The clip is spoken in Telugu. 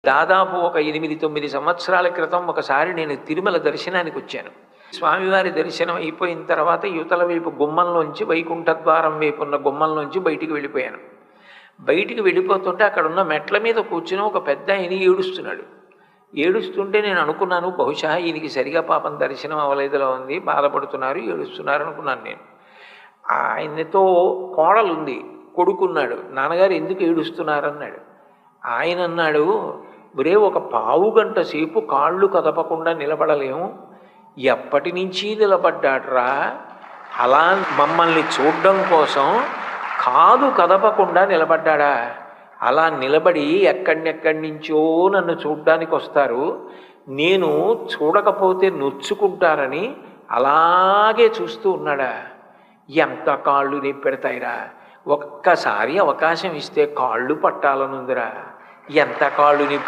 దాదాపు ఒక 8-9 సంవత్సరాల క్రితం ఒకసారి నేను తిరుమల దర్శనానికి వచ్చాను. స్వామివారి దర్శనం అయిపోయిన తర్వాత యువతల వైపు గుమ్మంలోంచి, వైకుంఠ ద్వారం వైపు ఉన్న గుమ్మంలోంచి బయటికి వెళ్ళిపోయాను. బయటికి వెళ్ళిపోతుంటే అక్కడున్న మెట్ల మీద కూర్చుని ఒక పెద్ద ఆయన ఏడుస్తున్నాడు. ఏడుస్తుంటే నేను అనుకున్నాను, బహుశా ఈయనకి సరిగా పాపం దర్శనం అవ్వలేదులా ఉంది, బాధపడుతున్నారు, ఏడుస్తున్నారు అనుకున్నాను. నేను ఆయనతో కోడలుంది, కొడుకున్నాడు. నాన్నగారు ఎందుకు ఏడుస్తున్నారన్నాడు. ఆయన అన్నాడు, ఒరే ఒక పావు గంట సేపు కాళ్ళు కదపకుండా నిలబడలేము, ఎప్పటి నుంచి నిలబడ్డాడ్రా, అలా మమ్మల్ని చూడడం కోసం కాదు కదపకుండా నిలబడ్డా, అలా నిలబడి ఎక్కడెక్కడి నుంచో నన్ను చూడ్డానికి వస్తారు, నేను చూడకపోతే నొచ్చుకుంటారని అలాగే చూస్తూ ఉన్నాడా. ఎంత కాళ్ళు నొప్పి పెడతాయిరా, ఒక్కసారి అవకాశం ఇస్తే కాళ్ళు పట్టాలనుందిరా, ఎంత కాళ్ళు నొప్పి